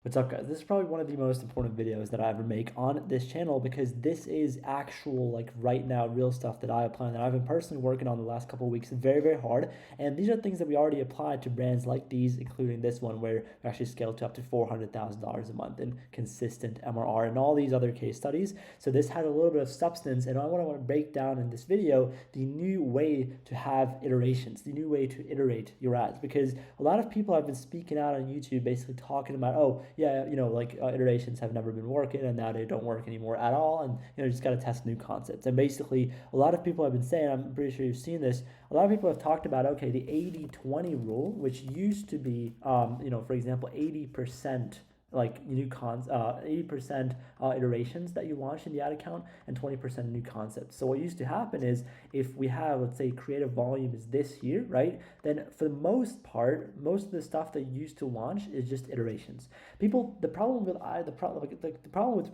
What's up, guys? This is probably one of the most important videos that I ever make on this channel because this is actual, like right now, real stuff that I apply and that I've been personally working on the last couple of weeks very, very hard. And these are things that we already applied to brands like these, including this one where we actually scaled to up to $400,000 a month in consistent MRR and all these other case studies. So this had a little bit of substance, and I want to break down in this video the new way to have iterations, the new way to iterate your ads, because a lot of people have been speaking out on YouTube basically talking about, oh, yeah, iterations have never been working and now they don't work anymore at all. And, you just got to test new concepts. And basically, a lot of people have been saying, I'm pretty sure you've seen this, a lot of people have talked about, okay, the 80-20 rule, which used to be, for example, 80% like new 80% iterations that you launch in the ad account and 20% new concepts. So what used to happen is if we have, let's say, creative volume is this here, right? Then for the most part, most of the stuff that you used to launch is just iterations. The problem with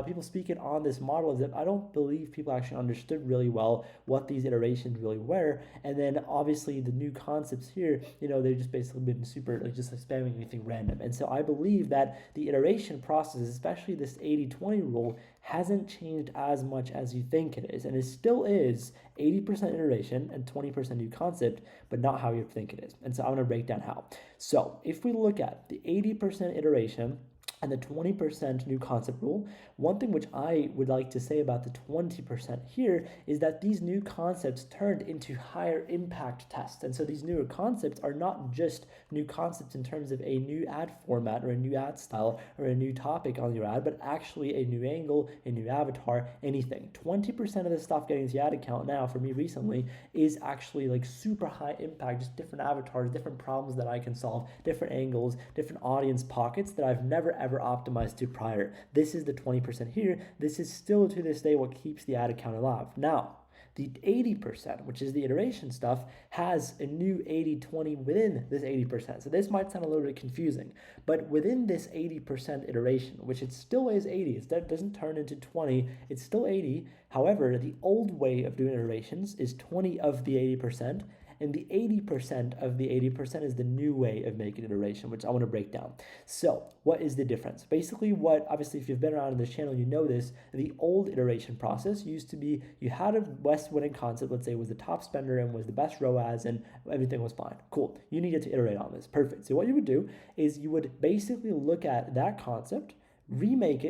people speaking on this model is that I don't believe people actually understood really well what these iterations really were. And then obviously the new concepts here, they've just basically been super just spamming anything random. And so I believe that the iteration process, especially this 80-20 rule, hasn't changed as much as you think it is. And it still is 80% iteration and 20% new concept, but not how you think it is. And so I'm going to break down how. So if we look at the 80% iteration and the 20% new concept rule, one thing which I would like to say about the 20% here is that these new concepts turned into higher impact tests. And so these newer concepts are not just new concepts in terms of a new ad format or a new ad style or a new topic on your ad, but actually a new angle, a new avatar, anything. 20% of the stuff getting to the ad account now for me recently is actually like super high impact, just different avatars, different problems that I can solve, different angles, different audience pockets that I've never ever optimized to prior. This is the 20% here. This is still to this day what keeps the ad account alive. Now, the 80%, which is the iteration stuff, has a new 80-20 within this 80%. So this might sound a little bit confusing, but within this 80% iteration, which it still is 80, it doesn't turn into 20, it's still 80. However, the old way of doing iterations is 20 of the 80%, and the 80% of the 80% is the new way of making iteration, which I want to break down. So what is the difference? Basically obviously if you've been around in this channel, you know this, the old iteration process used to be, you had a best winning concept, let's say was the top spender and was the best ROAS and everything was fine. Cool. You needed to iterate on this. Perfect. So what you would do is you would basically look at that concept, remake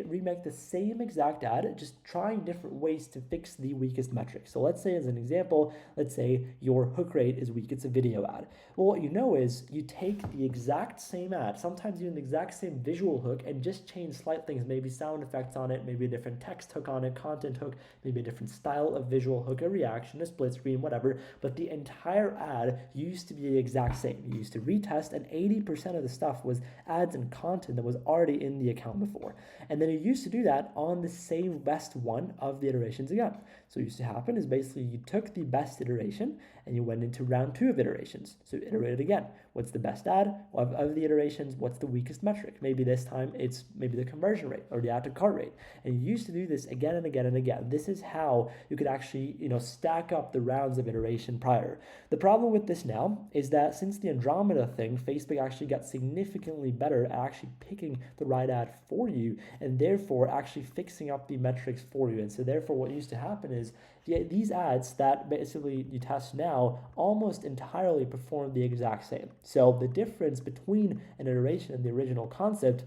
the same exact ad, just trying different ways to fix the weakest metric. So let's say as an example, let's say your hook rate is weak, it's a video ad. Well, what you know is you take the exact same ad, sometimes even the exact same visual hook, and just change slight things, maybe sound effects on it, maybe a different text hook on it, content hook, maybe a different style of visual hook, a reaction, a split screen, whatever. But the entire ad used to be the exact same. You used to retest, and 80% of the stuff was ads and content that was already in the account before. And then you used to do that on the same best one of the iterations again. So what used to happen is basically you took the best iteration and you went into round 2 of iterations. So iterate it again. What's the best ad of the iterations? What's the weakest metric? Maybe this time it's maybe the conversion rate or the add to cart rate. And you used to do this again and again and again. This is how you could actually, stack up the rounds of iteration prior. The problem with this now is that since the Andromeda thing, Facebook actually got significantly better at actually picking the right ad for you and therefore actually fixing up the metrics for you. And so therefore what used to happen is these ads that basically you test now almost entirely perform the exact same. So the difference between an iteration and the original concept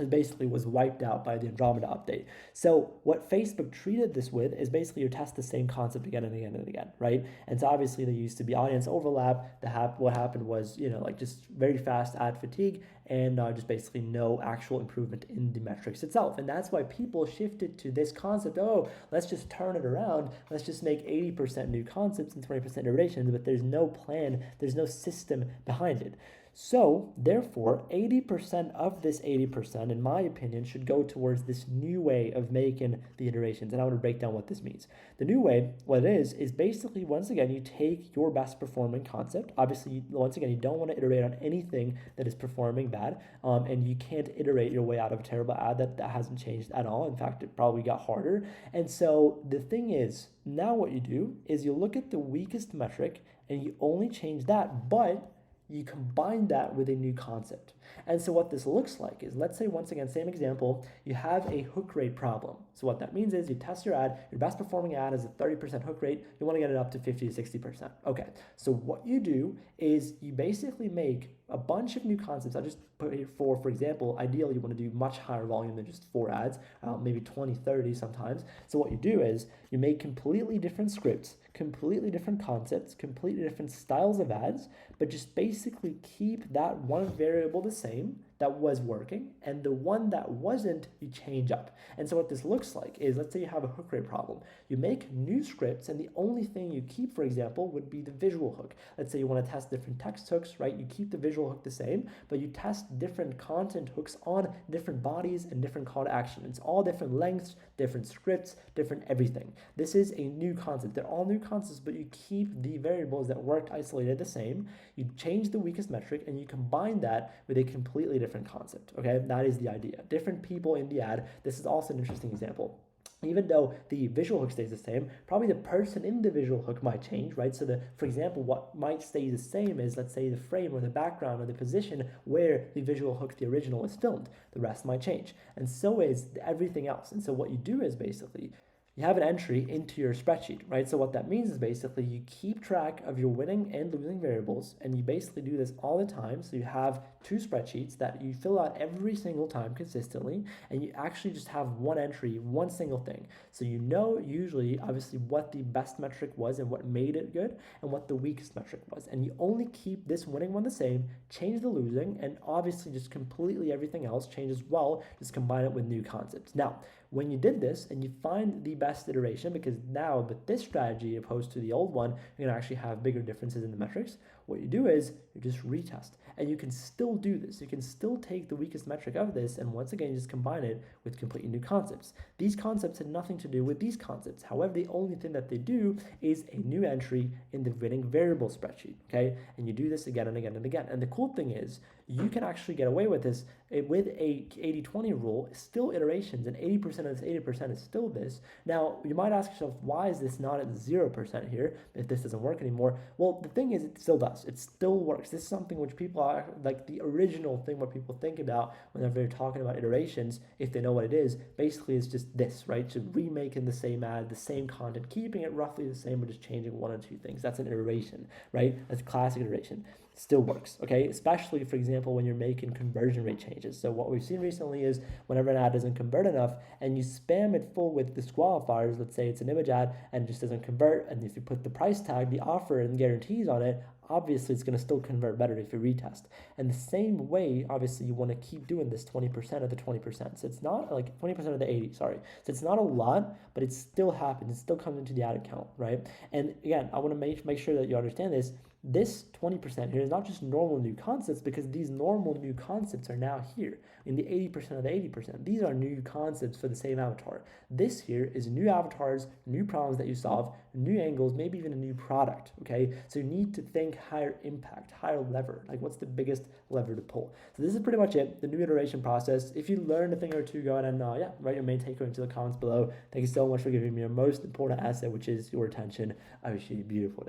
basically was wiped out by the Andromeda update. So what Facebook treated this with is basically you test the same concept again and again and again, right? And so obviously there used to be audience overlap. What happened was, just very fast ad fatigue and just basically no actual improvement in the metrics itself. And that's why people shifted to this concept, oh, let's just turn it around. Let's just make 80% new concepts and 20% iterations, but there's no plan, there's no system behind it. So therefore, 80% of this 80%, in my opinion, should go towards this new way of making the iterations. And I want to break down what this means. The new way, what it is basically, once again, you take your best performing concept. Obviously, once again, you don't want to iterate on anything that is performing bad. And you can't iterate your way out of a terrible ad that hasn't changed at all. In fact, it probably got harder. And so the thing is, now what you do is you look at the weakest metric and you only change that, but you combine that with a new concept. And so what this looks like is, let's say once again, same example, you have a hook rate problem. So what that means is you test your ad, your best performing ad is a 30% hook rate, you want to get it up to 50 to 60%. Okay, so what you do is you basically make a bunch of new concepts. I just put here for example, ideally you want to do much higher volume than just 4 ads, maybe 20, 30 sometimes. So what you do is you make completely different scripts, completely different concepts, completely different styles of ads, but just basically keep that one variable the same that was working, and the one that wasn't, you change up. And so what this looks like is, let's say you have a hook rate problem. You make new scripts, and the only thing you keep, for example, would be the visual hook. Let's say you want to test different text hooks, right? You keep the visual hook the same, but you test different content hooks on different bodies and different call to action. It's all different lengths, different scripts, different everything. This is a new concept. They're all new concepts, but you keep the variables that worked isolated the same. You change the weakest metric, and you combine that with a completely different concept. Okay, that is the idea. Different people in the ad. This is also an interesting example. Even though the visual hook stays the same, probably the person in the visual hook might change, right? So for example, what might stay the same is, let's say, the frame or the background or the position where the visual hook, the original, is filmed. The rest might change. And so is everything else. And so what you do is basically, you have an entry into your spreadsheet, right? So what that means is basically you keep track of your winning and losing variables, and you basically do this all the time. So you have 2 spreadsheets that you fill out every single time consistently, and you actually just have one entry, one single thing. So you know usually, obviously, what the best metric was and what made it good, and what the weakest metric was. And you only keep this winning one the same, change the losing, and obviously just completely everything else change as well, just combine it with new concepts. Now, when you did this and you find the best iteration, because now with this strategy opposed to the old one, you're going to actually have bigger differences in the metrics, what you do is you just retest. And you can still do this. You can still take the weakest metric of this and once again just combine it with completely new concepts. These concepts had nothing to do with these concepts. However, the only thing that they do is a new entry in the winning variable spreadsheet, okay? And you do this again and again and again. And the cool thing is you can actually get away with this with a 80-20 rule, still iterations, and 80% of this 80% is still this. Now, you might ask yourself, why is this not at 0% here if this doesn't work anymore? Well, the thing is, it still does. It still works. This is something which people are, like the original thing what people think about whenever they're talking about iterations, if they know what it is, basically it's just this, right? So remaking the same ad, the same content, keeping it roughly the same, but just changing 1 or 2 things. That's an iteration, right? That's classic iteration. Still works, okay? Especially, for example, when you're making conversion rate changes. So what we've seen recently is whenever an ad doesn't convert enough and you spam it full with disqualifiers, let's say it's an image ad and it just doesn't convert, and if you put the price tag, the offer and guarantees on it, obviously it's going to still convert better if you retest. And the same way, obviously, you want to keep doing this 20% of the 20%. So it's not like 20% of the 80, sorry. So it's not a lot, but it still happens. It still comes into the ad account, right? And again, I want to make sure that you understand this. This 20% here is not just normal new concepts, because these normal new concepts are now here in the 80% of the 80%. These are new concepts for the same avatar. This here is new avatars, new problems that you solve, new angles, maybe even a new product, okay? So you need to think higher impact, higher lever, like what's the biggest lever to pull. So this is pretty much it, the new iteration process. If you learned a thing or two, go ahead and write your main takeaway into the comments below. Thank you so much for giving me your most important asset, which is your attention. I wish you a beautiful day.